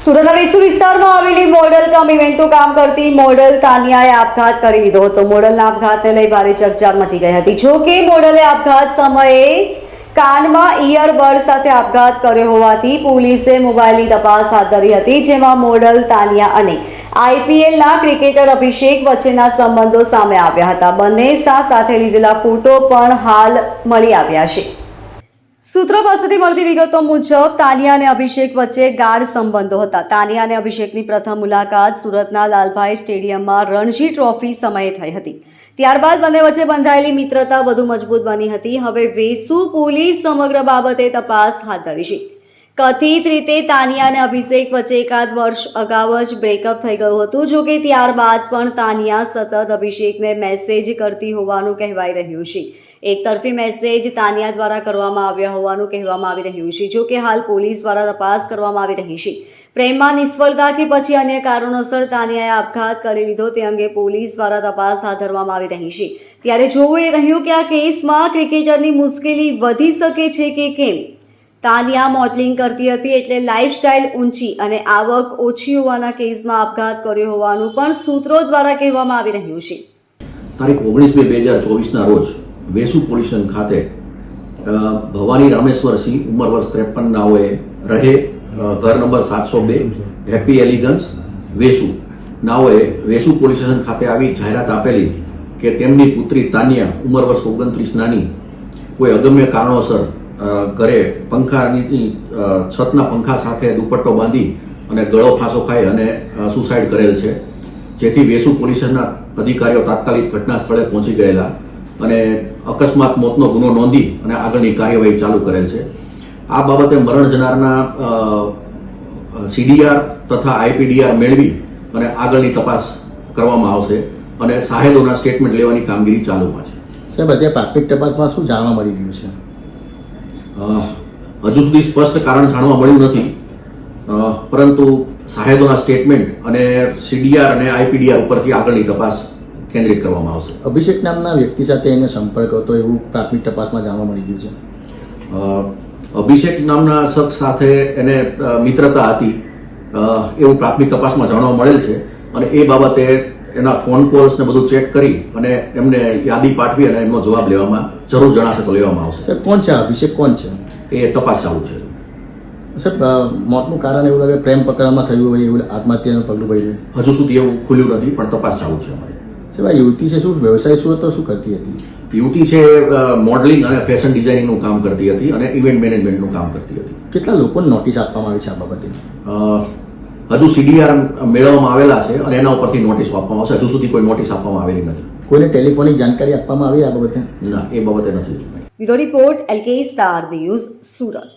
સુરતના વેસુ વિસ્તારમાં આવેલી મોડલ કમ ઇવેન્ટનું કામ કરતી મોડલ તાનિયાએ આપઘાત કરી લીધો હતો. મોડલના આપઘાતને લઈ ભારે ચકચાર મચી ગઈ હતી. જો કે મોડલે આપઘાત સમયે કાનમાં ઇયરબડ સાથે આપઘાત કર્યો હોવાથી પોલીસે મોબાઈલની તપાસ હાથ ધરી હતી, જેમાં મોડલ તાનિયા અને IPLના ક્રિકેટર અભિષેક વચ્ચેના સંબંધો સામે આવ્યા હતા. બંને સાથે લીધેલા ફોટો પણ હાલ મળી આવ્યા છે. સૂત્રો પાસેથી મળતી વિગતો મુજબ તાનિયા અને અભિષેક વચ્ચે ગાઢ સંબંધો હતા. તાનિયા અને અભિષેકની પ્રથમ મુલાકાત સુરતના લાલભાઈ સ્ટેડિયમમાં રણજી ટ્રોફી સમયે થઈ હતી. ત્યારબાદ બંને વચ્ચે બંધાયેલી મિત્રતા વધુ મજબૂત બની હતી. હવે વેસુ પોલીસ સમગ્ર બાબતે તપાસ હાથ ધરી છે. કથિત રીતે તાનિયા અને અભિષેક વચ્ચે એકાદ વર્ષ અગાઉ જ બ્રેકઅપ થઈ ગયું હતું. જો કે ત્યારબાદ પણ તાનિયા સતત અભિષેકને મેસેજ કરતી હોવાનું કહેવાઈ રહ્યું છે. એક તરફી મેસેજ તાનિયા દ્વારા કરવામાં આવ્યા હોવાનું કહેવામાં આવી રહ્યું છે. જો કે હાલ પોલીસ દ્વારા તપાસ કરવામાં આવી રહી છે. પ્રેમમાં નિષ્ફળતા કે પછી અન્ય કારણોસર તાનિયાએ આપઘાત કરી લીધો તે અંગે પોલીસ દ્વારા તપાસ હાથ ધરવામાં આવી રહી છે. ત્યારે જોવું એ રહ્યું કે આ કેસમાં ક્રિકેટરની મુશ્કેલી વધી શકે છે કે કેમ. તાનિયા મોડલિંગ કરતી હતી, એટલે લાઇફસ્ટાઇલ ઊંચી અને આવક ઓછી હોવાના કેસમાં આપઘાત કર્યો હોવાનું પણ સૂત્રો દ્વારા કહેવામાં આવી રહ્યું છે. તારીખ 19/2/2024ના રોજ વેસુ પોલીસ સ્ટેશન ખાતે ભવાની રામેશ્વરસિંહ ઉંમર વર્ષ 53 નાઓએ રહે ઘર નંબર 702 હેપી એલિગન્સ વેસુ નાઓએ વેસુ પોલીસ સ્ટેશન ખાતે આવી જાહેરાત આપેલી કે તેમની પુત્રી તાનિયા ઉંમર વર્ષ 29 નાની કોઈ અગમ્ય કારણોસર ઘરે પંખાની છતના પંખા સાથે દુપટ્ટો બાંધી અને ગળો ફાંસો ખાઈ અને સુસાઇડ કરેલ છે. જેથી વેસુ પોલીસ સ્ટેશનના અધિકારીઓ તાત્કાલિક ઘટના સ્થળે પહોંચી ગયેલા અને અકસ્માત મોતનો ગુનો નોંધી અને આગળની કાર્યવાહી ચાલુ કરેલ છે. આ બાબતે મરણ જનારના CDR તથા IPDR મેળવી અને આગળની તપાસ કરવામાં આવશે અને સાહેદોના સ્ટેટમેન્ટ લેવાની કામગીરી ચાલુમાં છે. સાહેબ, અત્યારે પ્રાથમિક તપાસમાં શું જાણવા મળી રહ્યું છે? હજુ સુધી સ્પષ્ટ કારણ જાણવા મળ્યું નથી, પરંતુ સાહેદોના સ્ટેટમેન્ટ અને CDR અને IPDR ઉપરથી આગળની તપાસ કેન્દ્રિત કરવામાં આવશે. અભિષેક નામના વ્યક્તિ સાથે એનો સંપર્ક હતો એવું પ્રાથમિક તપાસમાં જાણવા મળી ગયું છે. અભિષેક નામના શખ્સ સાથે એને મિત્રતા હતી એવું પ્રાથમિક તપાસમાં જાણવા મળેલ છે અને એ બાબતે એના ફોન કોલ્સ ને બધું ચેક કરી અને એમને યાદી પાઠવી અને એમનો જવાબ લેવામાં જરૂર જણાશે તો લેવામાં આવશે. સાહેબ, કોણ છે અભિષેક? કોણ છે એ તપાસ ચાલુ છે. સાહેબ, મોતનું કારણ એવું લાગે પ્રેમ પ્રકરણમાં થયું હોય એવું આત્મહત્યાનું પગલું ભર્યું? હજુ સુધી એવું ખુલ્યું નથી, પણ તપાસ ચાલુ છે અમારી. સાહેબ, આ યુવતી છે, શું વ્યવસાય શું હતો, શું કરતી હતી? યુવતી છે મોડલિંગ અને ફેશન ડિઝાઇનિંગનું કામ કરતી હતી અને ઇવેન્ટ મેનેજમેન્ટનું કામ કરતી હતી. કેટલા લોકોને નોટિસ આપવામાં આવી છે આ બાબતે? હજુ CDR મેળવવામાં આવેલા છે અને એના ઉપરથી નોટિસ આપવામાં આવશે. હજુ સુધી કોઈ નોટિસ આપવામાં આવેલી નથી. કોઈને ટેલિફોનિક જાણકારી આપવામાં આવી આ બાબતે? ના, એ બાબતે નથી. Bureau report LK star news, Surat.